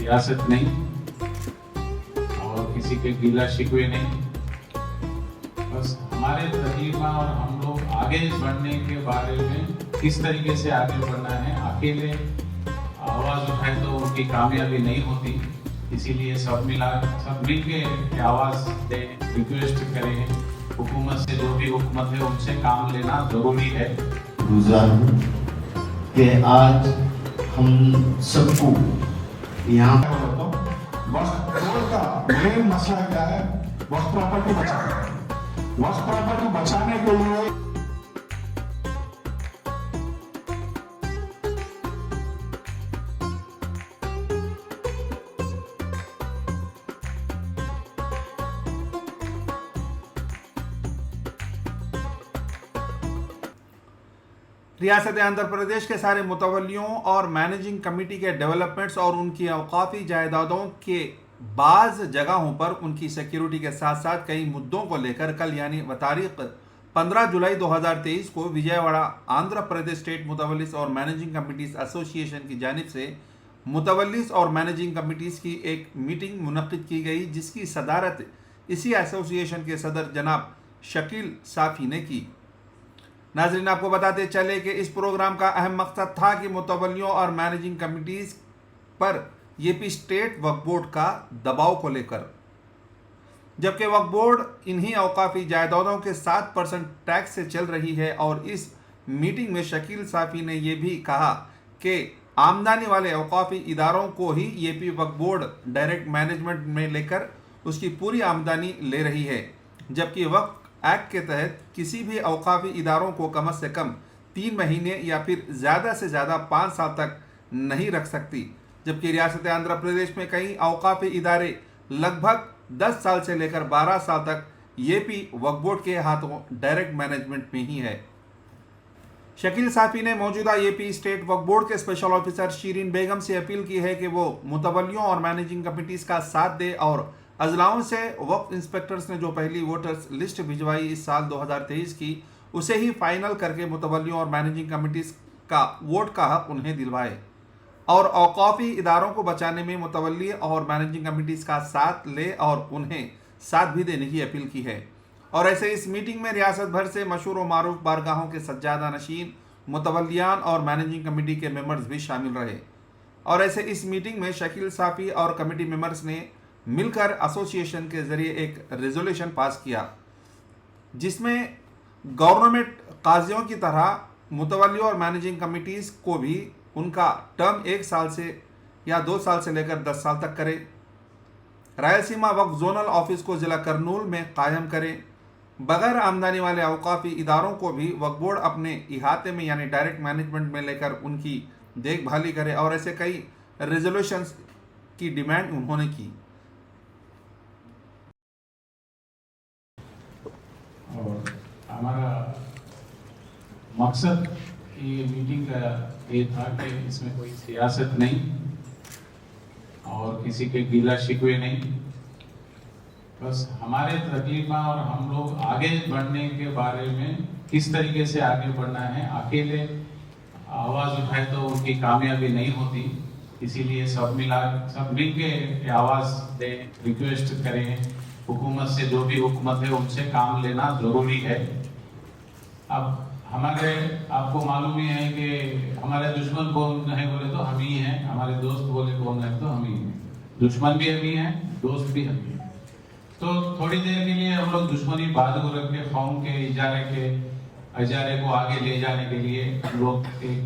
सियासत नहीं और किसी के गिला शिकवे नहीं, बस हमारे तकलीफा और हम लोग आगे बढ़ने के बारे में किस तरीके से आगे बढ़ना है। अकेले आवाज उठाए तो उनकी कामयाबी नहीं होती, इसीलिए सब मिल के आवाज दे, रिक्वेस्ट करें। हुकूमत से जो भी हुकूमत है उनसे काम लेना जरूरी है। गुजार हूँ कि आज हम सबको यहाँ वक्त का मेन मसला क्या है? वक्त प्रॉपर्टी बचाना। वक्त प्रॉपर्टी बचाने के लिए रियासत आंध्र प्रदेश के सारे मुतवल्लियों और मैनेजिंग कमेटी के डेवलपमेंट्स और उनकी अवकाफी जायदादों के बाज़ जगहों पर उनकी सिक्योरिटी के साथ साथ कई मुद्दों को लेकर कल यानी तारीख 15 जुलाई 2023 को विजयवाड़ा आंध्र प्रदेश स्टेट मुतवल्लिस और मैनेजिंग कमिटीज़ एसोसिएशन की जानिब से मुतवल्लिस और मैनेजिंग कमिटीज़ की एक मीटिंग मुनक्किद की गई, जिसकी सदारत इसी एसोसिएशन के सदर जनाब शकील साफ़ी ने की। नाज़रीन, आपको बताते चले कि इस प्रोग्राम का अहम मकसद था कि मुतवल्लियों और मैनेजिंग कमिटीज़ पर यूपी स्टेट वक्फ बोर्ड का दबाव को लेकर, जबकि वक्फ बोर्ड इन्हीं अवकाफी जायदादों के 7% टैक्स से चल रही है। और इस मीटिंग में शकील साफ़ी ने यह भी कहा कि आमदनी वाले अवकाफी इदारों को ही यूपी वक्फ बोर्ड डायरेक्ट मैनेजमेंट में लेकर उसकी पूरी आमदनी ले रही है, जबकि वक्फ एक्ट के तहत किसी भी अवकाफी इदारों को कम से कम 3 महीने या फिर ज़्यादा से ज़्यादा 5 साल तक नहीं रख सकती, जबकि रियासत आंध्र प्रदेश में कई अवकाफी इदारे लगभग 10 साल से लेकर 12 साल तक यूपी वक्फ बोर्ड के हाथों डायरेक्ट मैनेजमेंट में ही है। शकील साफ़ी ने मौजूदा यूपी स्टेट वक्फ बोर्ड के स्पेशल ऑफिसर शीरीन बेगम से अपील की है कि वो मुतवल्लियों और मैनेजिंग कमिटीज़ का साथ दे और अजलाओं से वक्फ इंस्पेक्टर्स ने जो पहली वोटर्स लिस्ट भिजवाई इस साल 2023 की, उसे ही फाइनल करके मुतवल्लियों और मैनेजिंग कमिटीज़ का वोट का हक उन्हें दिलवाए और औकाफी इदारों को बचाने में मुतवल्ली और मैनेजिंग कमिटीज़ का साथ ले और उन्हें साथ भी देने की अपील की है। और ऐसे इस मीटिंग में रियासत भर से मशहूर व मारूफ बारगाहों के सज्जादा नशीन, मुतवल्लियान और मैनेजिंग कमेटी के मेंबर्स भी शामिल रहे। और ऐसे इस मीटिंग में शकील साफ़ी और कमेटी मेंबर्स ने मिलकर एसोसिएशन के ज़रिए एक रेजोल्यूशन पास किया, जिसमें गवर्नमेंट काजियों की तरह मुतवल्ली और मैनेजिंग कमिटीज़ को भी उनका टर्म 1 साल से या 2 साल से लेकर 10 साल तक करे, रायलसीमा वक्फ जोनल ऑफिस को ज़िला करनूल में कायम करे, बगैर आमदनी वाले अवकाफी इदारों को भी वक्फ बोर्ड अपने इहाते में यानी डायरेक्ट मैनेजमेंट में लेकर उनकी देखभाली करे। और ऐसे कई रेजोल्यूशंस की डिमांड उन्होंने की। और हमारा मकसद ये मीटिंग का ये था कि इसमें कोई सियासत नहीं और किसी के गिला शिकवे नहीं, बस हमारे तकलीफा और हम लोग आगे बढ़ने के बारे में किस तरीके से आगे बढ़ना है। अकेले आवाज उठाए तो उनकी कामयाबी नहीं होती, इसीलिए सब मिल के आवाज दे, रिक्वेस्ट करें। हुकूमत से जो भी हुकूमत है उनसे काम लेना जरूरी है। अब आपको मालूम ही है कि हमारे दुश्मन कौन है बोले तो हम ही हैं, हमारे दोस्त बोले कौन है तो हम ही हैं। दुश्मन भी हम ही हैं, दोस्त भी हम ही हैं। तो थोड़ी देर के लिए हम लोग दुश्मनी बाद को रख के कौम के इजारे को आगे ले जाने के लिए हम लोग एक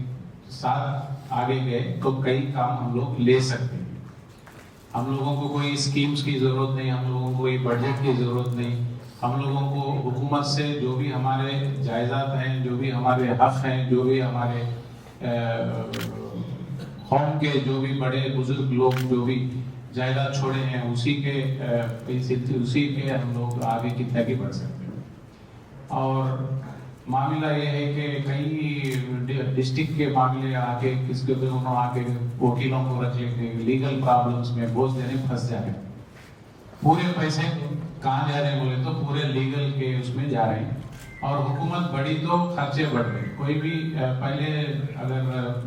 साथ आगे गए तो कई काम हम लोग ले सकते हैं। हम लोगों को कोई स्कीम्स की जरूरत नहीं, हम लोगों को कोई बजट की जरूरत नहीं। हम लोगों को हुकूमत से जो भी हमारे जायदाद हैं, जो भी हमारे हक हैं, जो भी हमारे कौम के जो भी बड़े बुजुर्ग लोग जो भी जायदाद छोड़े हैं उसी के हम लोग आगे कितना की बढ़ सकते हैं। और मामला ये है कि कई डिस्ट्रिक्ट के मामले आके किसके तो उन्होंने आके वकीलों को रख लेंगे, लीगल प्रॉब्लम्स में बोझ देने फंस जाए। पूरे पैसे कहाँ जा रहे हैं बोले तो पूरे लीगल के उसमें जा रहे हैं। और हुकूमत बढ़ी तो खर्चे बढ़ गए। कोई भी पहले अगर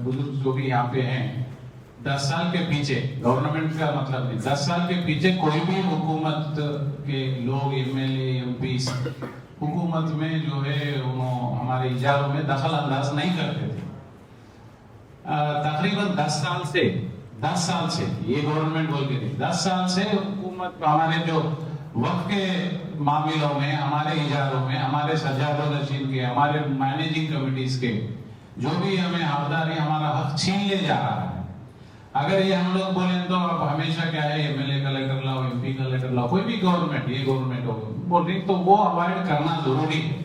बुजुर्ग जो भी यहाँ पे हैं 10 साल के पीछे, गवर्नमेंट का मतलब नहीं, 10 साल के पीछे कोई भी हुकूमत के लोग, एमएलए, एमपी हुकूमत में जो है हमारे इजारों में दखल अंदाज नहीं करते थे। तकरीबन 10 साल से ये गवर्नमेंट बोल के नहीं, 10 साल से हुकूमत हमारे जो वक्त के मामलों में, हमारे इजारों में, हमारे सजादो नशीन के, हमारे मैनेजिंग कमिटीज के जो भी हमें हकदारी, हमारा हक छीन ले जा रहा है। अगर ये हम लोग बोले तो अब हमेशा क्या है, एमएलए का लेकर लाओ, एमपी का लेकर लाओ, कोई भी गवर्नमेंट, ये गवर्नमेंट हो बोल रही, तो वो अवॉइड करना जरूरी है।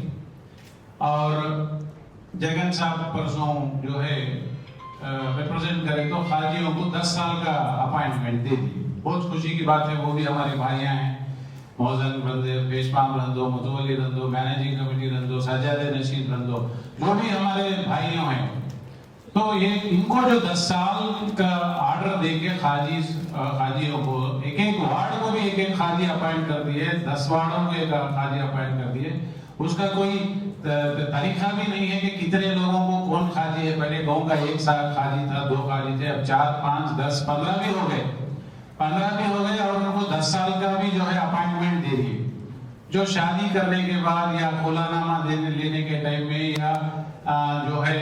और जगन साहब परसों जो है रिप्रेजेंट करे तो खाजियों को 10 साल का अपॉइंटमेंट दे दी, बहुत खुशी की बात है। वो भी हमारे भाइयां हैं, मौजन बंदे, पेशपाम रंदो, मुतवल्ली रंदो, मैनेजिंग कमेटी रंदो, सजादे नशीन रंदो, जो भी हमारे भाइयों हैं, तो ये इनको जो 10 साल का ऑर्डर देके खाजियों को, एक वार्ड को भी एक खाजी अपॉइंट कर दिए, 10 वार्डों को एक खाजी अपॉइंट कर दिए। उसका कोई तरीका भी नहीं है कि कितने लोगों को कौन खाजी है। पहले गांव का 1 साल खाजी था, 2 खाजी थे, अब 4, 5, 10, 15 भी हो गए, 15 भी हो गए, और उनको 10 साल का भी जो है अपॉइंटमेंट दे दिए। जो शादी करने के बाद या खुलानामा लेने के टाइम में या जो है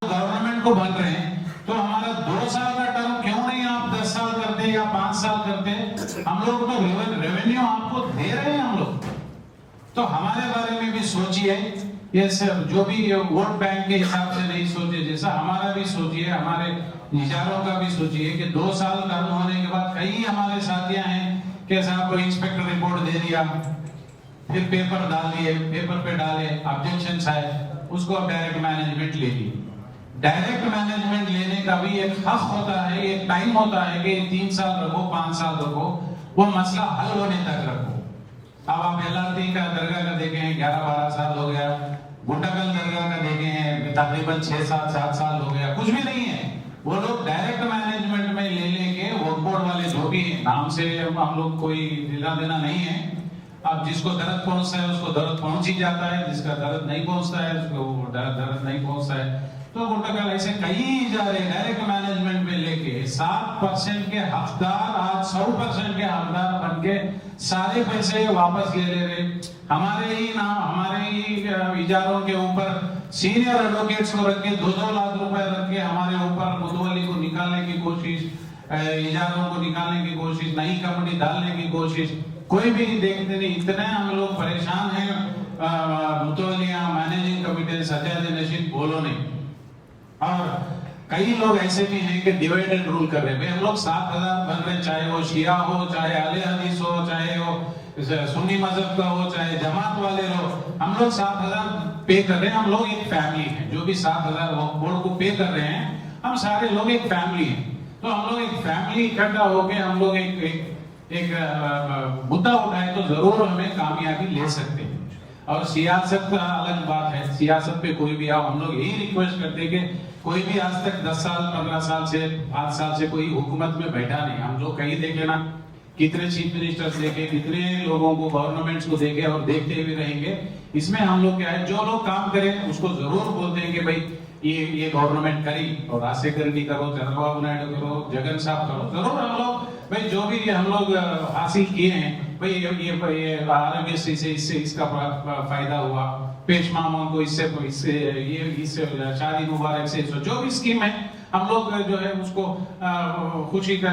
गवर्नमेंट को बन रहे हैं, तो हमारा 2 साल का टर्म क्यों नहीं आप 10 साल करते या 5 साल करते? हम लोग तो रेवेन्यू आपको दे रहे हैं हम लोग, तो हमारे बारे में भी सोचिए। ये सब जो भी वोट बैंक के हिसाब से नहीं सोचे, जैसा हमारा भी सोचिए, हमारे इजारों का भी सोचिए कि 2 साल टर्म होने के बाद कई हमारे साथियां हैं कि साहब को इंस्पेक्टर रिपोर्ट दे दिया, फिर पेपर डाल दिए, पेपर पे डाले, ऑब्जेक्शन आए, उसको अब डायरेक्ट मैनेजमेंट ले ली। डायरेक्ट मैनेजमेंट लेने का भी एक हक होता है, एक टाइम होता है कि 3 साल रखो, 5 साल रखो, वो मसला हल होने तक रखो। अब आप LRT का दरगाह का देखे हैं 11-12 साल हो गया, गुंडागल दरगाह का देखे हैं तकरीबन 6-7 साल हो गया, कुछ भी नहीं है। वो लोग डायरेक्ट मैनेजमेंट में ले लेके वक्फ बोर्ड वाले जो भी नाम से हम लोग कोई लेना देना नहीं है। अब जिसको दर्द पहुंचता है उसको दर्द पहुंच ही जाता है, जिसका दर्द नहीं पहुंचता है उसको दर्द नहीं पहुंचता है। तो गुंडागल ऐसे कई इजारे डायरेक्ट मैनेजमेंट में लेके 7% के हकदार आज 100% के हकदार बन के सारे पैसे वापस ले ले रहे। हमारे ही नाम, हमारे ही इजारों के ऊपर सीनियर एडवोकेट्स को रख के 2-2 लाख रुपए रख के हमारे ऊपर मुतवल्ली को निकालने की कोशिश, इजारों को निकालने की कोशिश, नई कमेटी डालने की कोशिश, कोई भी देखते नहीं। इतने हम लोग परेशान हैं, मुतवल्लियां, मैनेजिंग कमेटी, सजादे नशीन बोलो नहीं। और कई लोग ऐसे भी हैं कि डिवाइड एंड रूल कर रहे हैं। हम लोग 7,000 बन रहे, चाहे वो शिया हो, चाहे अहले हदीस हो, चाहे वो सुन्नी मजहब का हो, चाहे जमात वाले हो, हम लोग 7,000 पे कर रहे हैं। हम लोग एक फैमिली है, जो भी 7,000 बोर्ड को पे कर रहे हैं, हम सारे लोग एक फैमिली है। तो हम लोग एक फैमिली इकट्ठा होके हम लोग एक मुद्दा उठाए तो जरूर हमें कामयाबी ले सकते हैं। और सियासत का अलग बात है, सियासत पे कोई भी आओ, हम लोग यही रिक्वेस्ट करते हैं कि कोई भी आज तक 10 साल, 15 साल से, 5 साल से कोई हुकूमत में बैठा नहीं। हम लोग कहीं देखे ना, कितने चीफ मिनिस्टर्स देखे, कितने लोगों को, गवर्नमेंट्स को देखे और देखते भी रहेंगे। इसमें हम लोग क्या है, जो लोग काम करें उसको जरूर बोलते हैं कि भाई ये गवर्नमेंट करी, और राजशेखर रेड्डी करो, चंद्रबाबू नायडू करो, जगन साहब करो, जरूर हम लोग भाई जो भी हम लोग हासिल किए हैं, भाई ये आरोग्य से इससे इसका फायदा हुआ, पेश मामा को इससे शादी मुबारक से, जो भी स्कीम है हम लोग जो है उसको खुशी का,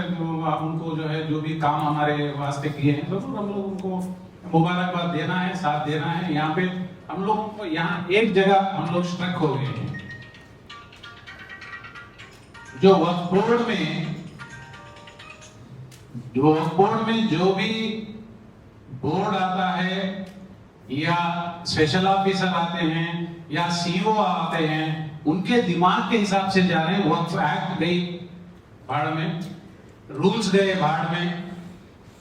उनको जो है जो भी काम हमारे वास्ते किए हैं, जरूर हम लोग उनको मुबारकबाद देना है, साथ देना है। यहाँ पे हम लोग यहाँ एक जगह हम लोग स्ट्रक हो गए हैं, जो वक्फ बोर्ड में जो भी बोर्ड आता है या स्पेशल ऑफिसर आते हैं या सीओ आते हैं, उनके दिमाग के हिसाब से जा रहे हैं। वक्फ एक्ट गई भाड़ में, रूल्स गए भाड़ में,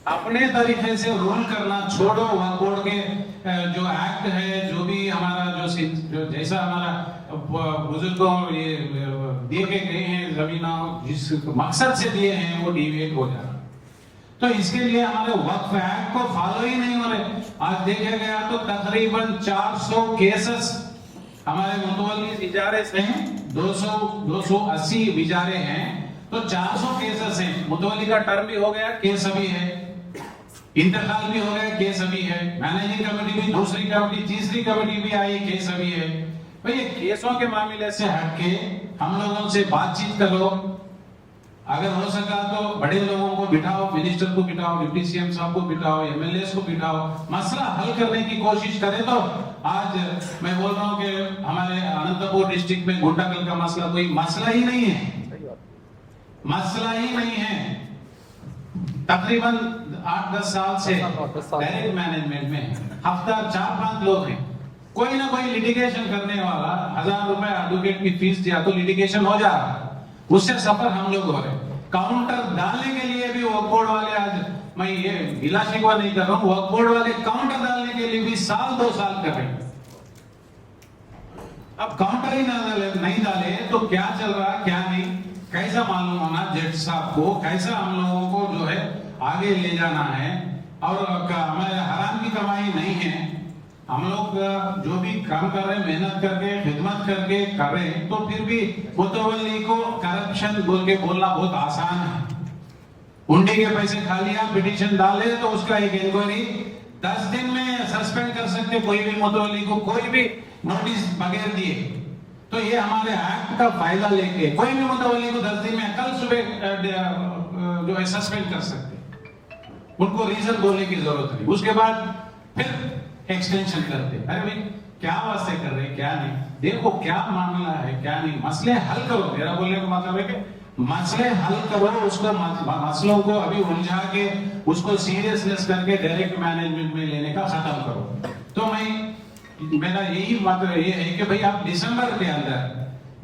अपने तरीके से रूल करना छोड़ो। वक्फ बोर्ड के जो एक्ट है, जो भी हमारा जो जैसा हमारा बुजुर्गों ये दिए गए हैं जमीना, जिस मकसद से दिए हैं वो डिविएट हो जा रहा। तो इसके लिए हमारे वक्फ एक्ट को फॉलो ही नहीं हो रहे। आज देखा गया तो तकरीबन 400 केसेस हमारे मुतवल्ली इजारे से हैं 280 विचारे हैं, तो 400 केसेस हैं। मुतवल्ली का टर्म भी हो गया, केस अभी है, इंतकाल भी हो गया, केस अभी है, मैनेजिंग कमेटी भी, दूसरी कमेटी, तीसरी कमेटी भी आई, केस अभी है। भाई ये केसों के मामले से हटके हम लोगों से बातचीत करो, अगर हो सका तो बड़े लोगों को बिठाओ, मिनिस्टर को बिठाओ, डिप्टी सीएम साहब को बिठाओ, एमएलए को बिठाओ, मसला हल करने की कोशिश करें। तो आज मैं बोल रहा हूं कि हमारे अनंतपुर डिस्ट्रिक्ट में गुंडागल का मसला कोई मसला ही नहीं है, मसला ही नहीं है। तकरीबन 8-10 साल से डायरेक्ट मैनेजमेंट में हफ्ता 4-5 लोग हैं, कोई ना कोई लिटिगेशन करने वाला, 1000 रुपए एडवोकेट की फीस दिया तो लिटिगेशन हो जा रहा, उससे सफर हम लोग हो रहे। काउंटर डालने के लिए भी वक्फ बोर्ड वाले, आज मैं ये गिला शिकवा नहीं कर रहा हूं, वक्फ बोर्ड वाले काउंटर डालने के लिए भी 1-2 साल कर रहे हैं। अब काउंटर ही नहीं डाले तो क्या चल रहा क्या नहीं, कैसा मालूम होना जज साहब को, कैसा हम लोगों को जो है आगे ले जाना है। और हमारे हराम की कमाई नहीं है, हम लोग जो भी काम कर रहे हैं मेहनत करके खिदमत करके कर रहे हैं, तो फिर भी मुतवल्ली को करप्शन बोल के बोलना बहुत आसान है। हुंडी के पैसे खा लिया, पिटीशन डाले तो उसका एक इंक्वायरी 10 दिन में सस्पेंड कर सकते कोई भी मुतवल्ली को, कोई भी नोटिस बगैर दिए। तो ये हमारे एक्ट का फायदा लेके कोई भी मुतवल्ली को 10 दिन में, कल सुबह जो है सस्पेंड कर सकते, उनको रीजन बोलने की जरूरत नहीं। उसके बाद फिर एक्सटेंशन करते, अरे भाई क्या वास्ते कर रहे क्या नहीं, देखो क्या मामला है क्या नहीं, मसले हल करो। मेरा बोलने का मतलब है कि मसले हल करो, उसको मसलों को अभी उलझा के उसको सीरियसनेस करके डायरेक्ट मैनेजमेंट में लेने का खत्म करो। तो मेरा यही मतलब ये है कि भाई आप दिसंबर के अंदर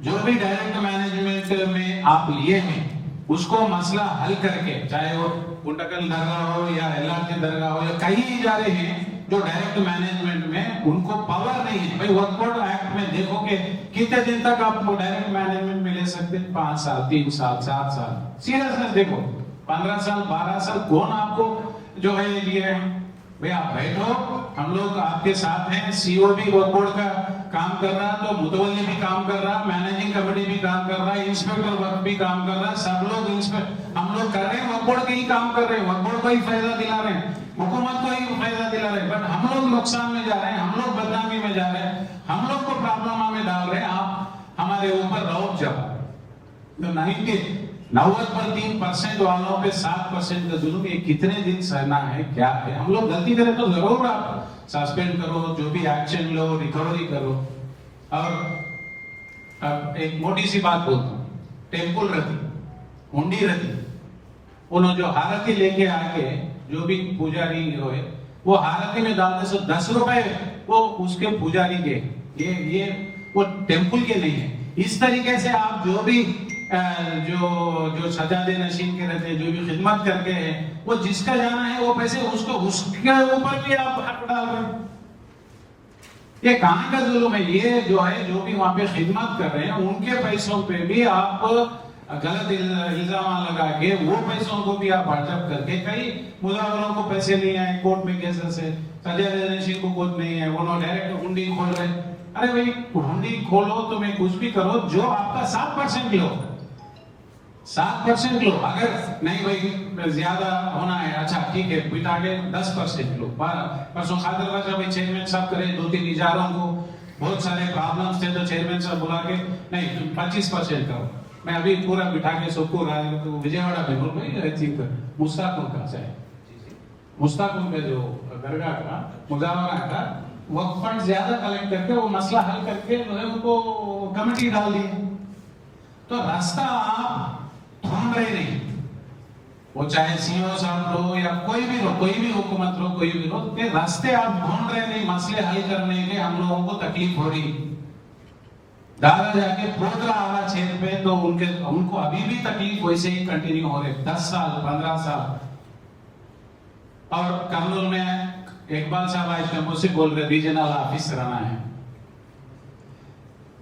जो भी डायरेक्ट मैनेजमेंट में आप लिए हैं उसको मसला हल करके, चाहे वो गुंडागल दरगाह हो या एलआरटी दरगाह हो या कहीं जा रहे हैं जो डायरेक्ट मैनेजमेंट में उनको पावर नहीं है। भाई वक्फ बोर्ड एक्ट में देखो कि कितने दिन तक आप डायरेक्ट मैनेजमेंट में ले सकते हैं, 5 साल, 3 साल, 7 साल। सीरियसनेस देखो, 15 साल, 12 साल कौन आपको जो है लिए है। भाई आप बैठो, हम लोग आपके साथ हैं, सीओ भी वक्फ बोर्ड का काम कर रहा, तो मुतवल्ली भी काम कर रहा, मैनेजिंग कमेटी भी काम कर रहा है, इंस्पेक्टर वक्फ भी काम कर रहा है, सब लोग हम लोग कर रहे हैं, वक्फ बोर्ड के ही काम कर रहे हैं, वक्फ बोर्ड को ही फायदा दिला रहे हैं, हुकूमत को ही फायदा दिला रहे हैं। बट हम लोग नुकसान में जा रहे हैं, हम लोग बदनामी में जा रहे हैं, हम लोग को प्रॉब्लम में डाल रहे हैं, आप हमारे ऊपर रौब जमा। तो 90% वालों पे 7% का जुल्म, ये कितने दिन सहना है, क्या है। हम लोग गलती करें तो जरूर आप सस्पेंड करो, जो भी एक्शन लो, रिकवरी करो। और अब एक मोटी सी बात बोलता हूँ, टेम्पल रखी, हुंडी रखी, उन्होंने जो हारती लेके आके जो भी पुजारी हो है वो हारती में डालने से 10 रुपए वो उसके पुजारी के, ये वो टेम्पल के नहीं है। इस तरीके से आप जो भी जो सजादे नशीन के रहते हैं, जो भी खिदमत करके हैं, वो जिसका जाना है वो पैसे उसको, उसके ऊपर भी आप हक डाल रहे हैं। ये कहां का जुल्म है। ये जो है जो भी वहां पे खिदमत कर रहे हैं उनके पैसों पे भी आप गलत इल्जाम लगा के वो पैसों को भी आप हड़प करके, कई मुजावरों को पैसे नहीं आए कोर्ट में केसेस है, सजादे नशीन को कुछ नहीं है, वो डायरेक्ट हुंडी खोल रहे। अरे भाई हुंडी खोलो, तुम्हें कुछ भी करो, जो आपका 7% लो, 7% लो। अगर नहीं भाई ज्यादा होना है, अच्छा ठीक है, बिठा के 10% लो। परसों खादर बाजा भाई चेयरमैन साहब करे 2-3 इजारों को, बहुत सारे प्रॉब्लम्स थे तो चेयरमैन साहब बुला के नहीं तुम 25% करो। मैं अभी पूरा बिठा के सबको विजयवाड़ा में बोल भाई ठीक मुस्ताकुल का चाहे मुस्ताकुल में जो दरगाह का मुजावरा का वक्फ फंड ज्यादा कलेक्ट करके वो मसला हल करके जो है उनको कमेटी डाल दी। तो रास्ता आप ढूंढ रहे नहीं, वो चाहे सीओ साहब हो या कोई भी हुकूमत हो, कोई भी हो, के रास्ते आप ढूंढ रहे नहीं मसले हल करने के। हम लोगों को तकलीफ हो रही, दादा जाके पोतरा आ रहा छेद पे, तो उनको अभी भी तकलीफ वैसे ही कंटिन्यू हो रही, 10 साल 15 साल। और कर्नूल में इकबाल साहब आज मुझसे बोल रहे रीजनल ऑफिस रहना है,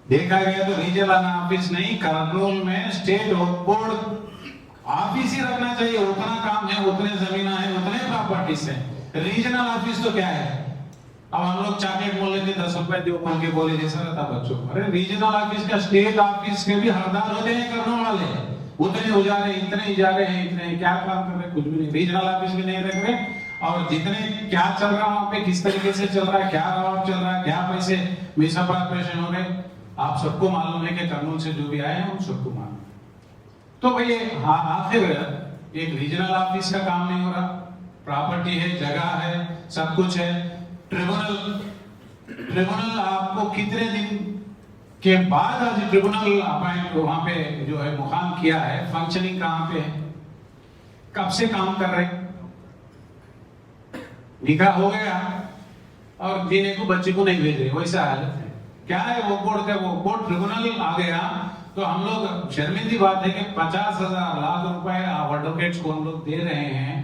देखा गया तो रीजनल ऑफिस नहीं, कर्नूल में स्टेट वक्फ बोर्ड ऑफिस ही रखना चाहिए। उतना काम है, उतने जमीन है, उतने प्रॉपर्टीज है। रीजनल ऑफिस तो क्या है, अब हम लोग चॉकलेट मोल लेते 10 रुपए दो बोल के बोले जैसा रहता बच्चों को। अरे रीजनल ऑफिस का स्टेट ऑफिस के भी हकदार होते हैं करने वाले, उतने हो जा रहे हैं, इतने ही जा रहे हैं, इतने क्या काम कर रहे हैं, कुछ भी नहीं। रीजनल ऑफिस भी नहीं रख रहे, और जितने क्या चल रहा है वहां पे, किस तरीके से चल रहा है, क्या रवाब चल रहा है, क्या पैसे मिसअप्रोप्रिएशन हो रहे, आप सबको मालूम है कि कानून से जो भी आए हैं उन सबको मालूम। तो भाई आखिर एक रीजनल ऑफिस का काम नहीं हो रहा, प्रॉपर्टी है, जगह है, सब कुछ है। ट्रिब्यूनल आपको कितने दिन के बाद आज ट्रिब्यूनल अपॉइंट वहां पे जो है मुकाम किया है, फंक्शनिंग कहां पे है, कब से काम कर रहे, निकाह हो गया और जीने को बच्चे को नहीं भेज रहे, वैसा हालत है। क्या है वो कोर्ट का, वो कोर्ट ट्रिब्यूनल आ गया तो हम लोग शर्मिंदी बात है कि 50,000 लाख रुपए एडवोकेट्स को हम लोग दे रहे हैं,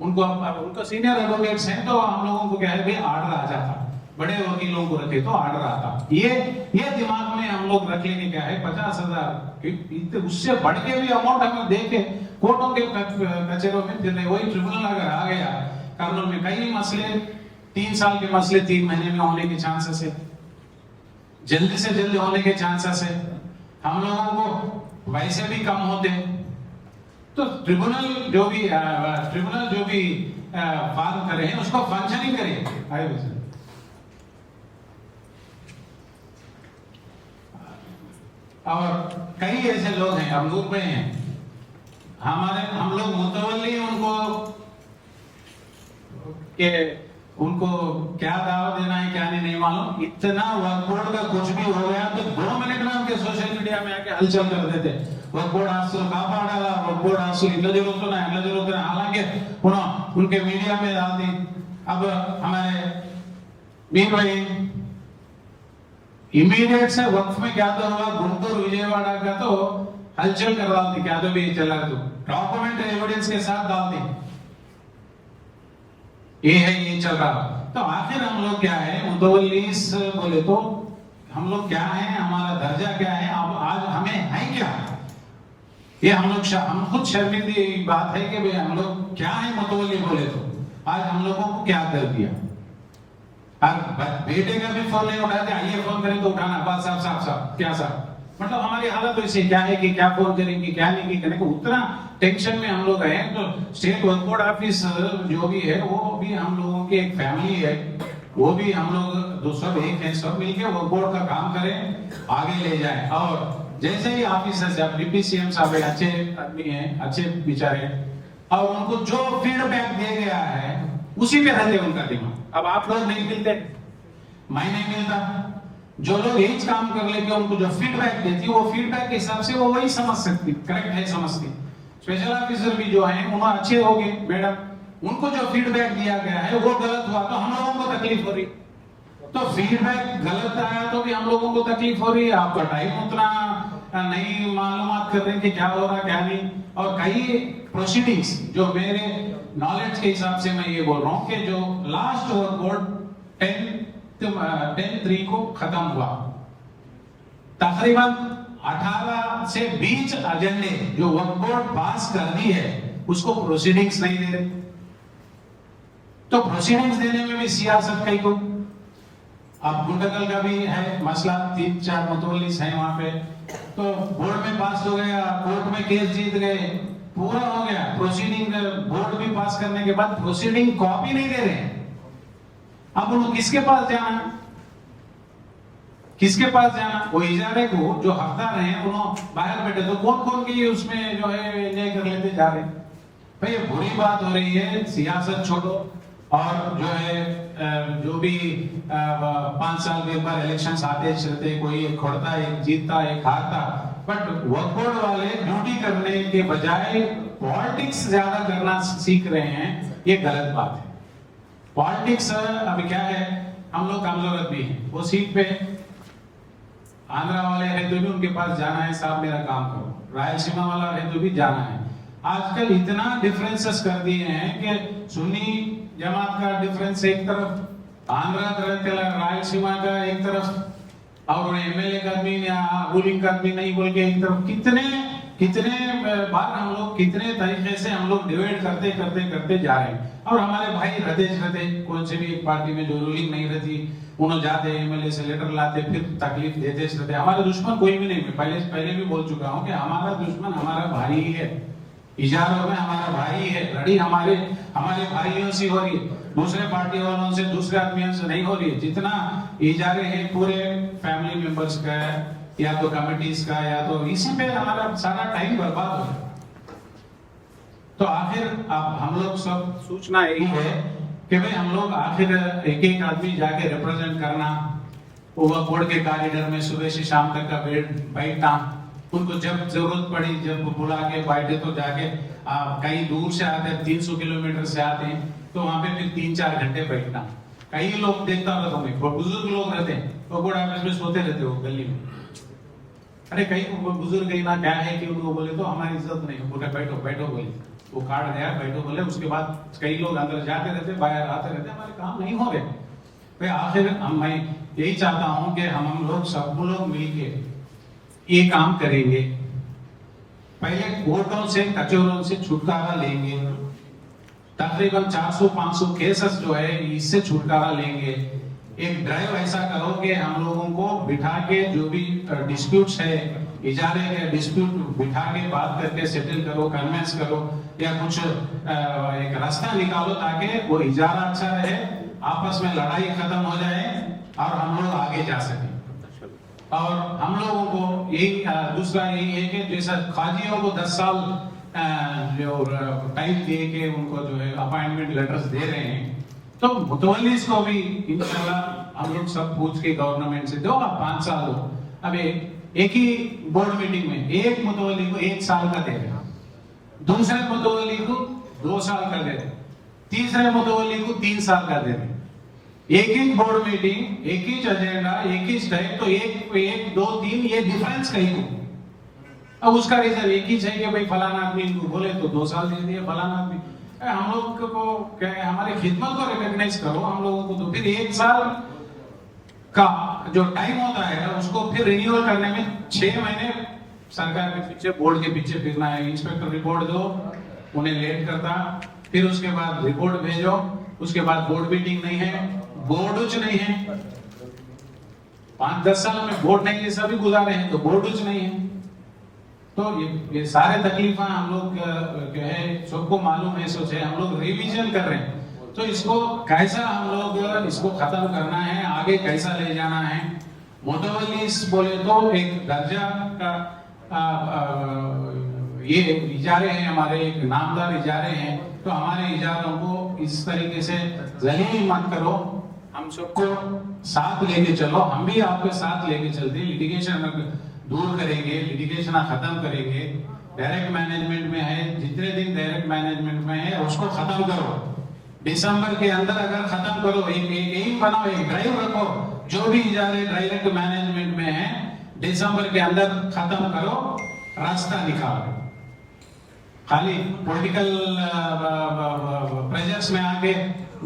उनको उनको सीनियर एडवोकेट्स हैं तो हम लोगों को क्या है भाई ऑर्डर आ जाता, बड़े वकीलों को रखे तो ऑर्डर आता। ये दिमाग में हम लोग रख लेंगे क्या है 50,000 उससे बढ़ के भी अमाउंट हमें दे के कोर्टों के कचहरों में फिर वही ट्रिब्यूनल अगर आ गया कानून में कई मसले 3 साल के मसले 3 महीने में होने के चांसेस है, जल्दी से जल्दी होने के चांसेस है, हम लोगों को वैसे भी कम होते। तो ट्रिब्यूनल जो भी फॉर्म करे हैं उसको फंक्शनिंग करें। और कई ऐसे लोग हैं हम लोग में हैं, हम लोग मुतवल्ली उनको क्या दावा देना है क्या नहीं मालूम। इतना वक्फ बोर्ड का कुछ भी हो गया तो 2 मिनट में उनके सोशल मीडिया में आके हलचल कर देते, वक्फ बोर्ड हासिल कापाड़ा, वक्फ बोर्ड हासिल इतना जरूरत है, हालांकि उनके मीडिया में डाल दी। अब हमारे मीर भाई इमीडिएट से वक्फ में क्या तो हुआ, गुंटूर विजयवाड़ा का तो हलचल कर डालती, क्या तो भी चला तो डॉक्यूमेंट एविडेंस के साथ डाल दी, ये चल रहा। तो आखिर हम लोग क्या है मुतवल्लीस बोले तो हम लोग क्या है, हमारा दर्जा क्या है, अब आज हमें है क्या, ये हम खुद शर्मिंदी बात है कि भाई हम लोग क्या है मुतवल्ली बोले तो आज हम लोगों को क्या कर दिया। बेटे का भी फोन नहीं उठाते, आइए फोन करें तो उठाना, बात साहब क्या साहब, मतलब हमारी हालत तो इसे क्या है कि क्या फोन करेंगे क्या नहीं करेंगे, उतना टेंशन में हम लोग हैं। तो स्टेट वक्फ बोर्ड ऑफिस जो भी है वो भी हम लोगों की एक फैमिली है, वो भी हम लोग सब एक हैं, सब मिलके वक्फ बोर्ड का काम करें, आगे ले जाएं। और जैसे ही ऑफिसर साहब डिप्टी सीएम साहब अच्छे आदमी हैं, अच्छे विचारे, और उनको जो फीडबैक दिया गया है उसी पे रहते उनका दिमाग। अब आप लोग नहीं मिलते, मैं नहीं मिलता, जो लोग यही काम कर लेके उनको जो फीडबैक देती वो फीडबैक के हिसाब से वो वही समझ सकती, करेक्ट है समझती। स्पेशल ऑफिसर भी जो है उन्हें अच्छे हो गए मैडम, उनको जो फीडबैक दिया गया है वो गलत हुआ तो हम लोगों को तकलीफ हो रही, तो फीडबैक गलत आया तो भी हम लोगों को तकलीफ हो रही है। आपका टाइम उतना नहीं मालूमात कर रहे हैं कि क्या हो रहा है क्या नहीं। और कई प्रोसीडिंग्स जो मेरे नॉलेज के हिसाब से मैं ये बोल रहा हूँ कि जो लास्ट वक्फ बोर्ड 10/3 को खत्म हुआ, तकरीबन 18 से 20 एजेंडे जो वक्फ बोर्ड पास कर दी है उसको प्रोसीडिंग्स नहीं दे रहे। तो प्रोसीडिंग्स देने में भी सियासत कई को, अब गुंडकल का भी है मसला, 3-4 मुतवल्लिस हैं वहां पे, तो बोर्ड में पास हो गया, कोर्ट में केस जीत गए, पूरा हो गया, प्रोसीडिंग बोर्ड भी पास करने के बाद प्रोसीडिंग कॉपी नहीं दे रहे हैं। अब उनको किसके पास जाना, किसके पास जाना, वो इजारे को जो हकदार हैं उन्होंने बाहर बैठे, तो कौन की उसमें जो है एंजॉय कर लेते जा रहे। भाई ये बुरी बात हो रही है, सियासत छोड़ो, और जो है जो भी 5 साल के ऊपर इलेक्शंस आते चलते, कोई एक खोड़ता एक जीतता एक हारता, बट वक्फ बोर्ड वाले ड्यूटी करने के बजाय पॉलिटिक्स ज्यादा करना सीख रहे हैं, ये गलत बात है। पॉलिटिक्स अभी क्या है, हम लोग कमजोर आदमी हैं, वो सीट पे आंध्रा वाले हैं तो भी उनके पास जाना है, साहब मेरा काम करो, रायलसीमा वाला है तो भी जाना है। आजकल इतना डिफरेंसेस कर दिए हैं कि सुन्नी जमात का डिफरेंस एक तरफ, आंध्रा रायलसीमा का एक तरफ, और एमएलए का आदमी या रूलिंग का आदमी नहीं बोल के एक तरफ, कितने बार हम लोग कितने तरीके से हम लोग डिवाइड करते करते करते जा रहे हैं। और हमारे भाई रहते कौन से भी एक पार्टी में जो रूलिंग नहीं रहती, उन्होंने जाते एमएलए से लेटर लाते, फिर तकलीफ देते रहते। हमारा दुश्मन कोई भी नहीं, मैं पहले भी बोल चुका हूँ कि हमारा दुश्मन हमारा भाई ही है। इजारों में हमारा भाई है, लड़ी हमारे भाइयों से हो रही है, दूसरे पार्टी वालों से, दूसरे आदमियों से नहीं हो रही है। जितना इजारे हैं पूरे फैमिली मेंबर्स का है, या तो कमिटीज का, या तो इसी पे हमारा सारा टाइम बर्बाद हो गया। तो आखिर अब हम लोग सब सूचना यही है कि भाई हम लोग आखिर एक एक आदमी जाके रिप्रेजेंट करना, ओवर बोर्ड के कॉरिडोर में सुबह से शाम तक का बैठना, उनको जब जरूरत पड़ी जब बुला के बैठे तो जाके कहीं दूर से आते हैं, 300 किलोमीटर से आते हैं, तो वहां पे फिर 3-4 घंटे बैठना। कई लोग देखता रहता हूँ, वो बुजुर्ग लोग रहते हैं, वो बोर्ड ऑफिस में सोते रहते हो गली में। अरे कई बुजुर्ग ना क्या है कि उनको बोले तो हमारी इज्जत नहीं, बोले बैठो बैठो बोले, वो कार्ड गया बैठो बोले, उसके बाद कई लोग अंदर जाते रहते, बाहर आते रहते, हमारे काम नहीं हो रहे। भाई आखिर मैं यही चाहता हूँ कि हम लोग सब लोग मिलके ये काम करेंगे। पहले कोर्टों से कचहरों से छुटकारा लेंगे, तकरीबन 400-500 केसेस जो है इससे छुटकारा लेंगे। एक ड्राइव ऐसा करो कि हम लोगों को बिठा के जो भी डिस्प्यूट्स है, इजारे के डिस्प्यूट बिठा के बात करके सेटल करो, कन्विंस करो, या कुछ एक रास्ता निकालो ताकि वो इजारा अच्छा रहे, आपस में लड़ाई खत्म हो जाए और हम लोग आगे जा सके। और हम लोगों को यही दूसरा यही है कि जैसा काजियों को 10 साल जो टाइम दे के उनको जो है अपॉइंटमेंट लेटर्स दे रहे हैं, तो मुतवल्लिस को भी इंशाल्लाह हम लोग सब पूछ के गवर्नमेंट से दो, आप 5 साल हो। अब एक ही बोर्ड मीटिंग में एक मुतवल्ली को 1 साल का दे रहे, दूसरे मुतवल्ली को 2 साल का दे रहे, तीसरे मुतवल्ली को 3 साल का दे रहे। एक ही बोर्ड मीटिंग, एक ही एजेंडा, एक ही स्टेप, तो 1, 2, 3 ये डिफरेंस कहीं को। अब उसका रीजन एक ही है कि भाई फलाना आदमी इनको बोले तो 2 साल दे दिए, फलाना आदमी। हम लोग को क्या है, हमारी खिदमत को रिकॉग्नाइज करो हम लोगों को, तो फिर 1 साल का जो टाइम होता है उसको फिर रिन्यूअल करने में 6 महीने सरकार के पीछे, बोर्ड के पीछे फिरना है। इंस्पेक्टर रिपोर्ट दो, उन्हें लेट करता, फिर उसके बाद रिपोर्ट भेजो, उसके बाद बोर्ड मीटिंग नहीं है, बोर्ड नहीं है, 5-10 साल में बोर्ड नहीं है, सभी गुजारे हैं तो बोर्ड नहीं है। तो ये सारे तकलीफा हम लोग जो है सबको मालूम है, सोचे हम लोग रिवीजन कर रहे हैं, तो इसको कैसा हम लोग इसको खत्म करना है, आगे कैसा ले जाना है। मुतवल्लिस बोले तो एक दर्जा का ये इजारे हैं, हमारे एक नामदार इजारे हैं, तो हमारे इजारों को इस तरीके से जलील मत करो, हम सबको साथ लेके चलो, हम भी आपके साथ लेके चलते, लिटिगेशन दूर करेंगे, लिटिगेशन खत्म करेंगे। डायरेक्ट मैनेजमेंट में है, जितने दिन डायरेक्ट मैनेजमेंट में है उसको खत्म करो, दिसंबर के अंदर अगर खत्म करो, एक बनाओ, एक ड्राइव रखो, जो भी इजारे डायरेक्ट मैनेजमेंट में है दिसंबर के अंदर खत्म करो, रास्ता निकालो। खाली पॉलिटिकल प्रेशर्स में आके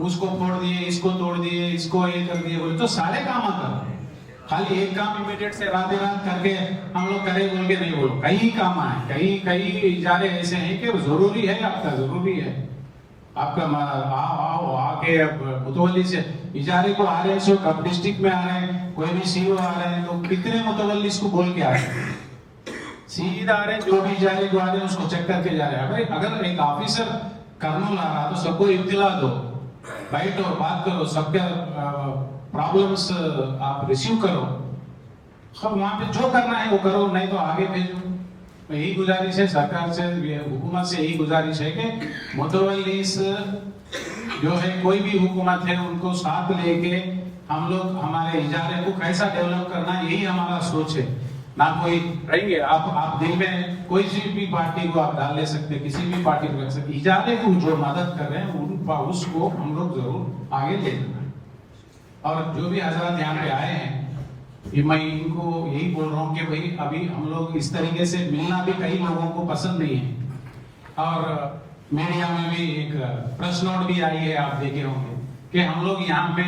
उसको फोड़ दिए, इसको तोड़ दिए, इसको ये कर दिए बोले तो सारे काम आता है। खाली एक काम इमीडिएट से रात करके हम लोग करें बोल के नहीं बोलो, कई काम आए, कई इजारे ऐसे हैं कि जरूरी है, आपका जरूरी है, आपका आओ आके मुतवल्ली से इजारे को आ रहे हैं, कब डिस्ट्रिक्ट में आ रहे हैं, कोई भी सीओ आ रहे हैं, तो कितने मुतवल्लिस को बोल के आ रहे हैं, सीधा आ रहे हैं, जो भी इजारे को आ रहे हैं उसको चेक करके जा रहे हैं। भाई अगर एक ऑफिसर कर्नल आ रहा तो सबको इत्तला दो, बैठो बात करो, सबके प्रॉब्लम्स आप रिसीव करो, सब वहां पे जो करना है वो करो, नहीं तो आगे भेजो। यही गुजारिश है सरकार से, हुकूमत से यही गुजारिश है कि मुतवल्लिस जो है कोई भी हुकूमत है उनको साथ लेके हम लोग हमारे इजारे को कैसा डेवलप करना, यही हमारा सोच है। ना कोई रहेंगे आप दिल में कोई सी भी पार्टी को आप डाल ले सकते, किसी भी पार्टी को रख सकते, इजारे को जो मदद कर रहे हैं उसको हम लोग जरूर आगे ले जाना। और जो भी हजरत यहाँ पे आए हैं, मैं इनको यही बोल रहा हूँ कि भाई अभी हम लोग इस तरीके से मिलना भी कई लोगों को पसंद नहीं है। और मीडिया में भी एक प्रेस नोट भी आई है, आप देखे होंगे कि हम लोग यहाँ पे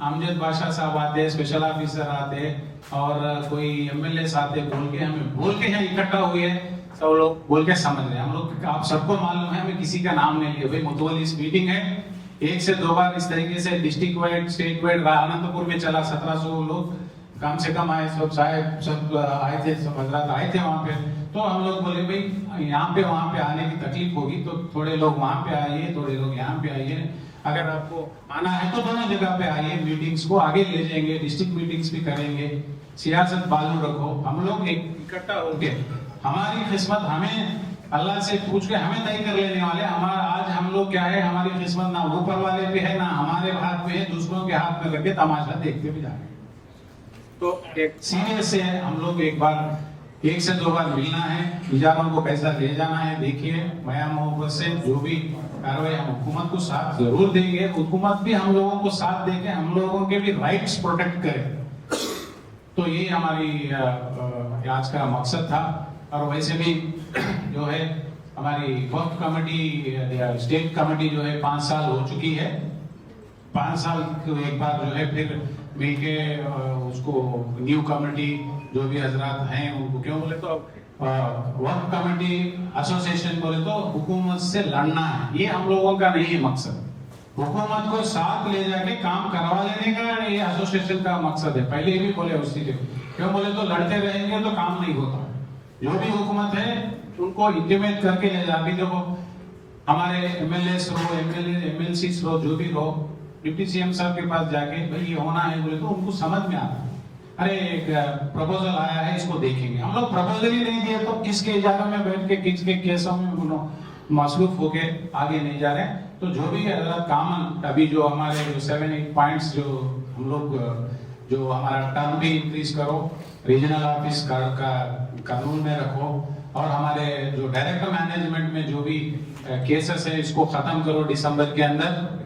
अमजद बादशाह साहब आते, स्पेशल ऑफिसर आते और कोई एमएलए आते, बोल के यहाँ इकट्ठा हुए सब लोग बोल के समझ रहे हैं। हम लोग, आप सबको मालूम है, हमें किसी का नाम नहीं लिया भाई। मुतवल्ली इस मीटिंग है, 1 से 2 बार इस तरीके से district wide, state wide Anantapur में चला। 1700 लोग कम से कम आए, सब साहब सब आए थे, सब हजरात आए थे वहाँ पे। तो हम लोग बोले भाई यहाँ पे वहाँ पे आने की तकलीफ होगी तो थोड़े लोग वहाँ पे आइए, थोड़े लोग यहाँ पे आइए। अगर आपको आना है तो दोनों जगह पे आइए, मीटिंग्स को आगे ले जाएंगे, डिस्ट्रिक्ट मीटिंग्स भी करेंगे। सियासत बालू रखो, हम लोग एक इकट्ठा होके हमारी किस्मत हमें अल्लाह से पूछ के हमें तय कर लेने वाले। हमारा आज हम लोग क्या है, हमारी किस्मत ना ऊपर वाले पे है ना हमारे हाथ में है, दूसरों के हाथ में करके तमाशा देखते भी जाएंगे। तो एक सीरियस से है, हम लोग एक बार 1 से 2 बार मिलना है, इजारों को पैसा ले जाना है। देखिए मया मोहब्बत से जो भी कार्रवाई, हम हुकूमत को साथ जरूर देंगे, हुकूमत भी हम लोगों को साथ देके हम लोगों के भी राइट्स प्रोटेक्ट करे। तो ये हमारी आज का मकसद था। और वैसे भी जो है हमारी वक्फ कमेटी, स्टेट कमेटी जो है 5 साल हो चुकी है। 5 साल को एक बार जो है फिर मिलके उसको न्यू कमेटी जो भी हजरात हैं उनको, क्यों बोले तो वक्फ कमेटी एसोसिएशन बोले तो हुकूमत से लड़ना है, ये हम लोगों का नहीं है मकसद। हुकूमत को साथ ले जाके काम करवा लेने का ये एसोसिएशन का मकसद है। पहले भी बोले उसी के, क्यों बोले तो लड़ते रहेंगे तो काम नहीं होता। जो भी हुकूमत है उनको इंटीमेट करके ले जाके, जो हमारे एमएलएस रहो, एमएलसी रहो, जो भी रहो, डिप्टी सीएम साहब के पास जाके भाई ये होना है बोले तो उनको समझ में आता है। अरे एक प्रपोजल आया है, इसको देखेंगे। हम लोग प्रपोजल ही नहीं दिए तो किसके इजारों में बैठ के किसके केसों में मसरूफ होके आगे नहीं जा रहे। तो जो भी कामन अभी जो हमारे जो 7-8 पॉइंट्स जो हम लोग, जो हमारा टर्म भी इंक्रीज करो, रीजनल ऑफिस का कानून में रखो, और हमारे जो डायरेक्टर मैनेजमेंट में जो भी केसेस है इसको खत्म करो दिसंबर के अंदर।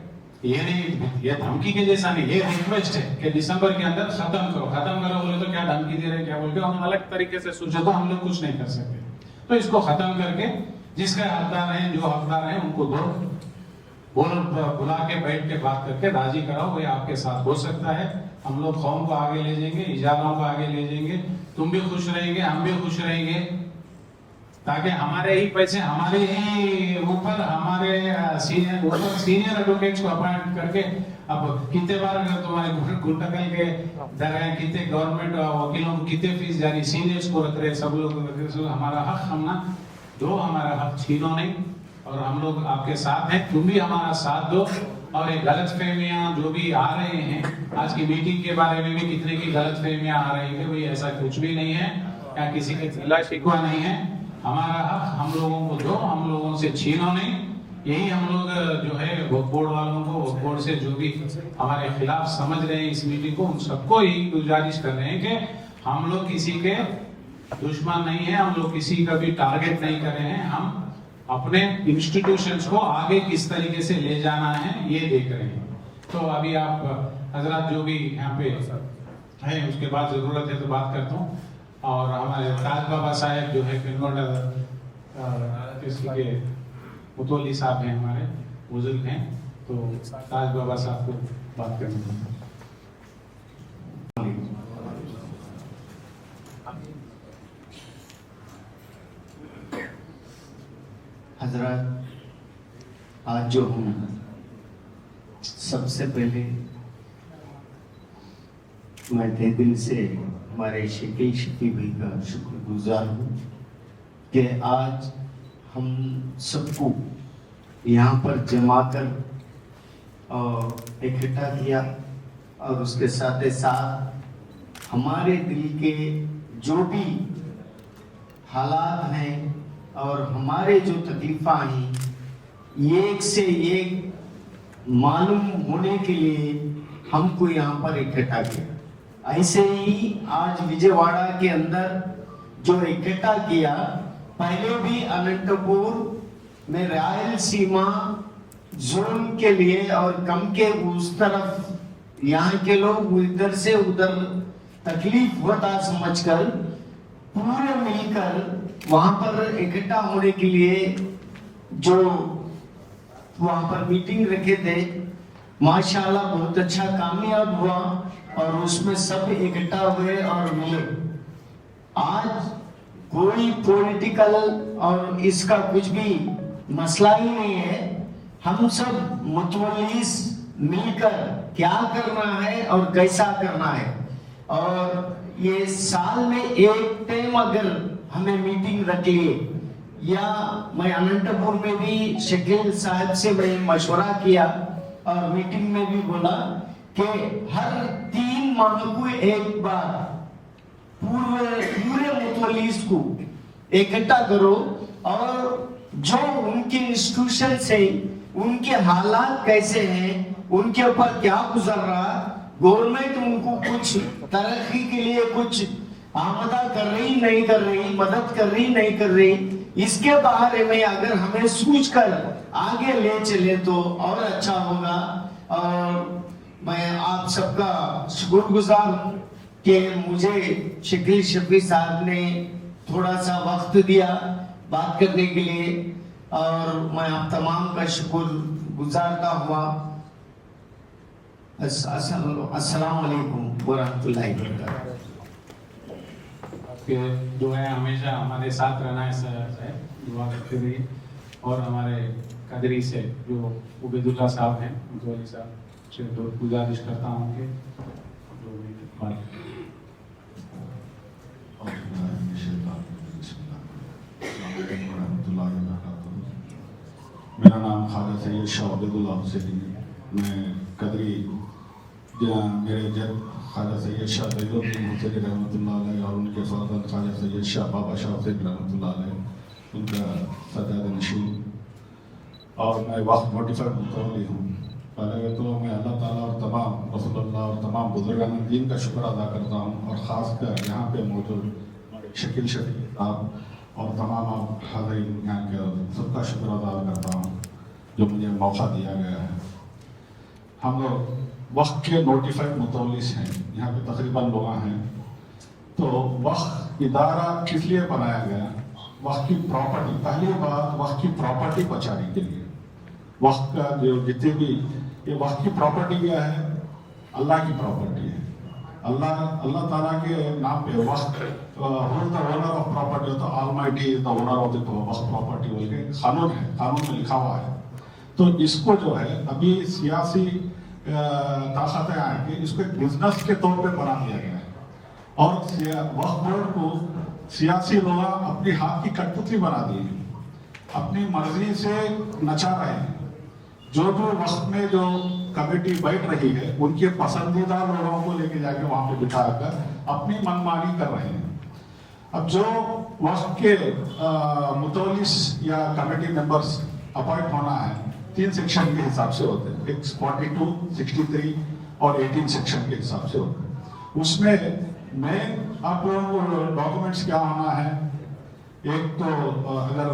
ये नहीं, ये धमकी के जैसा नहीं, ये रिक्वेस्ट है कि दिसंबर के अंदर खत्म करो। खत्म करो बोले तो क्या धमकी दे रहे हैं, क्या बोलते हो, हम अलग तरीके से सोचे तो हम लोग कुछ नहीं कर सकते। तो इसको खत्म करके जिसका हकदार है, जो हकदार है उनको दो, बुला के बैठ के बात करके राजी कराओ, ये आपके साथ हो सकता है। हम लोग कौम को आगे ले जाएंगे, इजारों को आगे ले जाएंगे, तुम भी खुश रहेंगे, हम भी खुश रहेंगे, ताकि हमारे ही पैसे हमारे ही ऊपर, हमारे सीनियर एडवोकेट्स को अपॉइंट करके, अब कितने बार अगर तुम्हारे गुंडकल के दरगाह कितने गवर्नमेंट वकीलों को कितने फीस जारी, सीनियर्स को रख रहे, सब लोग रख रहे, हमारा हक हम ना दो, हमारा हक छीनो नहीं। और हम लोग आपके साथ हैं, तुम भी हमारा साथ दो। और ये गलतफहमियां जो भी आ रहे हैं, आज की मीटिंग के बारे में भी कितने की गलतफहमियां आ रही है, भाई ऐसा कुछ भी नहीं है, या किसी के गिला शिकवा नहीं है। हमारा हक हम लोगों को दो, हम लोगों से छीनो नहीं। यही हम लोग जो है बोर्ड वालों को, बोर्ड से जो भी हमारे खिलाफ समझ रहे हैं इस मीटिंग को, उन सबको यही गुजारिश कर रहे हैं कि हम लोग किसी के दुश्मन नहीं है, हम लोग किसी का भी टारगेट नहीं कर रहे हैं। हम अपने इंस्टीट्यूशंस को आगे किस तरीके से ले जाना है ये देख रहे हैं। तो अभी आप हजरात जो भी यहाँ पे है, उसके बाद जरूरत है तो बात करता हूँ। और हमारे ताज बाबा साहब जो है किसी के मुतवल्ली साहब हैं, हमारे बुजुर्ग हैं, तो ताज बाबा साहब को बात करनी है। हजरत, आज जो हम सबसे पहले मैं तहे दिल से हमारे शकील शफी भाई का शुक्रगुजार हूँ कि आज हम सबको यहाँ पर जमा कर और इकट्ठा किया, और उसके साथ साथ हमारे दिल के जो भी हालात हैं और हमारे जो तकलीफा हैं एक से एक मालूम होने के लिए हमको यहाँ पर इकट्ठा किया। ऐसे ही आज विजयवाड़ा के अंदर जो इकट्ठा किया, पहले भी अनंतपुर में रायलसीमा जोन के लिए और कम के उस तरफ यहाँ के लोग इधर से उधर तकलीफ होता समझकर पूरे मिलकर वहां पर इकट्ठा होने के लिए जो वहां पर मीटिंग रखे थे, माशाल्लाह बहुत अच्छा कामयाब हुआ और उसमें सब इकट्ठा हुए और मिले। आज कोई पॉलिटिकल और इसका कुछ भी मसला ही नहीं है। हम सब मुतवल्लिस मिलकर क्या करना है और कैसा करना है, और ये साल में एक टाइम अगर हमें मीटिंग रख लिए, या मैं अनंतपुर में भी शकील साहब से मैं मशवरा किया और मीटिंग में भी बोला कि हर 3 माह को एक बार पूरे मुतवल्लिस को इकट्ठा करो, और जो उनके इंस्टीट्यूशन से उनके हालात कैसे हैं, उनके ऊपर क्या गुजर रहा, गवर्नमेंट उनको कुछ तरक्की के लिए कुछ आमदा कर रही नहीं कर रही, मदद कर रही नहीं कर रही, इसके बारे में अगर हमें सोचकर आगे ले चले तो और अच्छा होगा। और मैं आप सबका शुक्रगुजार हूँ कि मुझे शकील शफी साहब ने थोड़ा सा वक्त दिया बात करने के लिए, और मैं आप तमाम का शुक्र गुजारता हुआ। अस्सलाम वालेकुम वरहमतुल्लाहि वबरकातुहू। आपके दुआएं हमेशा हमारे साथ रहना है, दुआ करते रहिए। और हमारे कादरी से जो उबैदुल्लाह साहब हैं, मुतवल्ली साहब से तो गुजारिश करता हूँ कि मेरा नाम खालिद सैयद शाह उबैदुल्लाह हुसैनी है। मैं कदरी मेरे जद ख्वाजा सैयद शाह तैयबुद्दीन हुसैनी रहमतुल्लाह अलैह और उनके फ़ादर ख्वाजा सैयद शाह बाबा शाह हुसैन रहमतुल्लाह अलैह उनका सजाद नशीन, और मैं वक्त नोटिफाइड मुतवल्ली हूँ। पहले तो मैं अल्लाह ताला और तमाम रसूलुल्लाह और तमाम बुजुर्गान दीन का शुक्र अदा करता हूँ, और ख़ासकर यहाँ पे मौजूद शकील शफी साहब और तमाम आप हाज़रीन यहाँ के सबका शुक्र अदा करता हूँ जो मुझे मौका दिया गया है। हम लोग वक्त के नोटिफाइड मुतवल्लिस हैं, यहाँ पे तकरीबन लोग हैं। तो वक्त इदारा किस लिए बनाया गया? वक्त की प्रॉपर्टी, पहली बात वक्त की प्रॉपर्टी बचाने के लिए। वक्त का जो जितने भी ये वक्त की प्रॉपर्टी क्या है? अल्लाह की प्रॉपर्टी है। अल्लाह ताला के नाम पे वक्त द ओनर ऑफ प्रॉपर्टी, तो almighty is the owner of the वक्त प्रॉपर्टी बोल के कानून है, कानून में लिखा हुआ है। तो इसको जो है अभी सियासी ताकतें आएंगी, इसको एक बिजनेस के तौर पे बना दिया गया है, और वक्फ बोर्ड को सियासी लोग अपनी हाथ की कठपुतली बना दी है, अपनी मर्जी से नचा रहे हैं। जो भी वक्त में जो कमेटी बैठ रही है उनके पसंदीदा लोगों को लेके जाके वहां पे बिठाकर अपनी मनमानी कर रहे हैं। अब जो वक्त के मुतवल्लिस या कमेटी मेंबर्स अपॉइंट होना है 3 सेक्शन के हिसाब से होते हैं, एक 42, 63 और 18 सेक्शन के हिसाब से होते हैं। उसमें मेन आप लोगों को डॉक्यूमेंट्स क्या होना है? एक तो अगर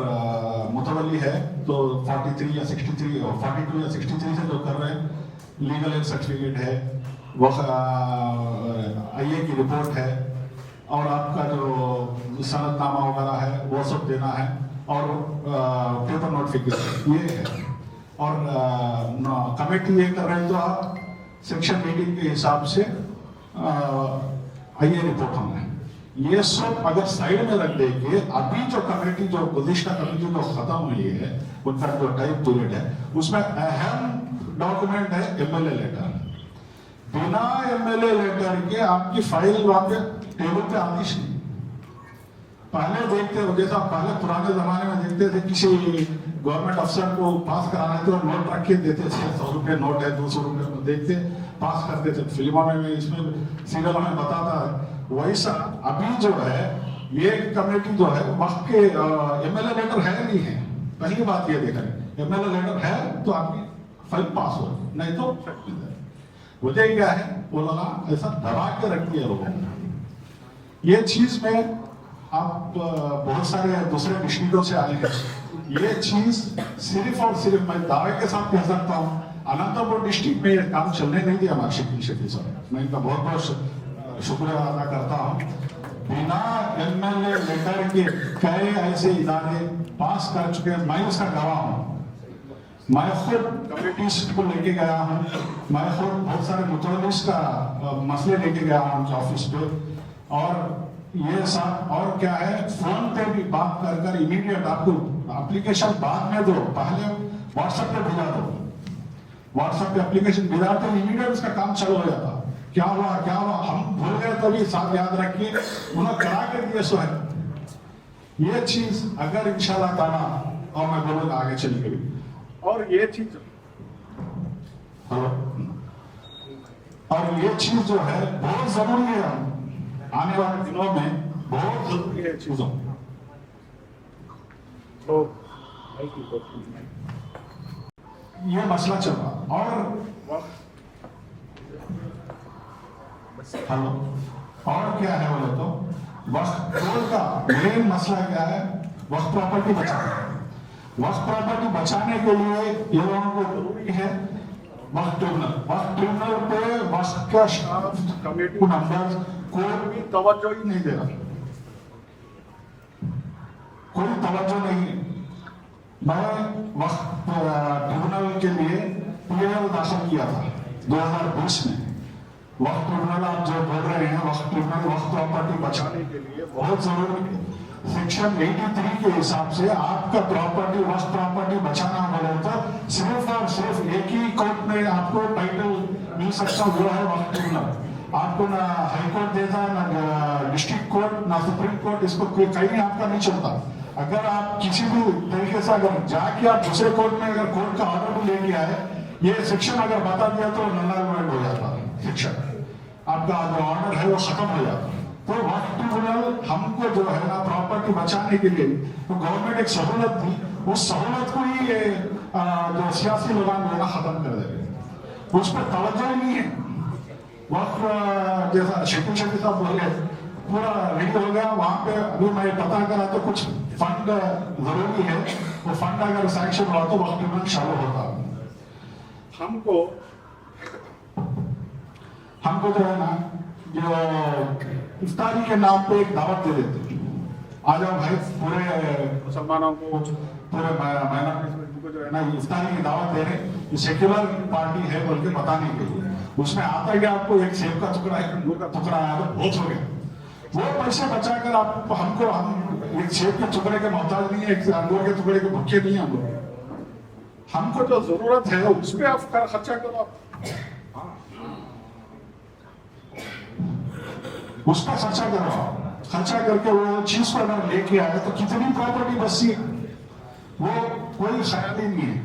मुतवल्ली है तो 43 या 63 और 42 या 63 से जो कर रहे हैं, लीगल एड सर्टिफिकेट है, वो IA की रिपोर्ट है, और आपका जो सनदनामा वगैरह है वो सब देना है, और पेपर नोटिफिकेशन ये है। और कमेटी ये कर रहे हैं तो आप सेक्शन 18 के हिसाब से IA रिपोर्ट होना है। ये सब अगर साइड में रख देंगे, अभी जो कमेटी जो गुज़िश्ता कमेटी जो खत्म हुई है उनका जो टाइम पीरियड है, उसमें अहम डॉक्यूमेंट है MLA लेटर। बिना MLA लेटर के आपकी फाइल वहां पे टेबल पे आती नहीं। पहले देखते हो, जैसा पहले पुराने जमाने में देखते थे, किसी गवर्नमेंट अफसर को पास कराना है तो नोट रख के देते थे, 100 रुपये नोट है, 200 रुपये में देखते पास करते थे। फिल्मों में इसमें सीरियल में बताता है। वैसा अभी जो है ये कमेटी जो है वक्त के MLA लेटर है नहीं है। पहली बात ये देख रहे हैं, MLA लेटर है तो आपकी फाइल पास हो, नहीं तो वजह क्या है? वो लगा ऐसा दबा के रख दिया लोगों ने। ये चीज में आप बहुत सारे दूसरे डिस्ट्रिक्टों से आए हैं, ये चीज सिर्फ और सिर्फ मैं दावे के साथ कह सकता हूँ, अनंतपुर डिस्ट्रिक्ट में ये काम चलने नहीं दिया हमारे शकील शफी साहब। मैं इनका बहुत बहुत शुक्रिया अदा करता हूँ। बिना MLA लेटर के कई ऐसे इदारे पास कर चुके हैं, मैं उसका गवाह हूँ। मैं खुद कमिटीज को लेके गया हूँ, मैं खुद बहुत सारे मुतवल्लिस का मसले लेके गया हूँ उनके ऑफिस पे, और ये सब और क्या है, फोन पे भी बात कर कर इमीडिएट आपको एप्लीकेशन बाद में दो, पहले व्हाट्सएप पे भेजा दो। व्हाट्सएप पे एप्लीकेशन भेजा तो इमीडिएट उसका काम चालू हो जाता। क्या हुआ हम भूल गए तो भी साथ याद रखिए, उन्होंने करा के दिए सो है। ये चीज अगर इंशाल्लाह ताला, और मैं बोलूंगा आगे चली गई, और ये चीज हेलो, और ये चीज जो है बहुत जरूरी है, आने वाले दिनों में बहुत जरूरी है चीजों। तो ये मसला चल रहा। और हेलो, और क्या है बोले तो वक्त का मेन मसला क्या है, वक्त प्रॉपर्टी बचाना। वक्त प्रॉपर्टी बचाने के लिए ये लोगों को जरूरी है वक्त ट्रिब्यूनल पे वक्त का स्टाफ कमेटी मेंबर्स कोई भी तवज्जो ही नहीं दे रहा, कोई तवज्जो नहीं है। मैं वक्त ट्रिब्यूनल के लिए पीएल दाखिल किया था 2020 में। वक्त ट्रिब्यूनल आप जो बोल रहे हैं, वक्त ट्रिब्यूनल वक्त प्रॉपर्टी बचाने के लिए बहुत जरूरी है। सेक्शन 83 के हिसाब से आपका प्रॉपर्टी वक्त प्रॉपर्टी बचाना बोले तो सिर्फ और सिर्फ एक ही कोर्ट में आपको टाइटल मिल सकता, वो है वक्त ट्रिब्यूनल। आपको ना हाई कोर्ट देता, ना डिस्ट्रिक्ट कोर्ट, ना सुप्रीम कोर्ट, इसको कहीं आपका नहीं चलता। अगर आप किसी भी तरीके से अगर जाके आप दूसरे कोर्ट में अगर कोर्ट का ऑर्डर भी लेके आए, ये सेक्शन अगर बता दिया तो नल्ला हो जाता है, सेक्शन आपका जो ऑर्डर है वो खत्म हो जाता। तो वक्त ट्रिब्यूनल हमको जो है ना प्रॉपर्टी बचाने के लिए तो गवर्नमेंट एक सहूलत दी, उस सहूलत को ही जो सियासी लोग ना खत्म कर देंगे, उस पर तवज्जो ही नहीं है। वक्त जैसा शकील साहब बोल रहे पूरा रेडी हो गया, वहां पे अभी मैं पता करा तो कुछ फंड जरूरी है, वो फंड अगर सैंक्शन हुआ तो वक्त ट्रिब्यूनल चालू होता। हमको जो है ना जो इफ्तारी के नाम पे एक दावत दे देते, आ जाओ भाई पूरे मुसलमानों को, पूरे माइनॉरिटी को जो है ना इफ्तारी की दावत दे रहे, ये सेक्युलर पार्टी है बोल के बताने के लिए। उसमें आता है कि आपको एक सेब का टुकड़ा, एक अंगूर का टुकड़ा आया तो बहुत हो गया। वो पैसे बचाकर आप हमको, हम एक सेब के टुकड़े के मोहताज नहीं है, एक अंगूर के टुकड़े के भूखे नहीं है हम लोग। हमको जो जरूरत है उस पर आप खर्चा करो, उस पर खर्चा करो। खर्चा करके वो चीज को अगर लेके आए तो कितनी प्रॉपर्टी बची, वो कोई ख्याल ही नहीं है।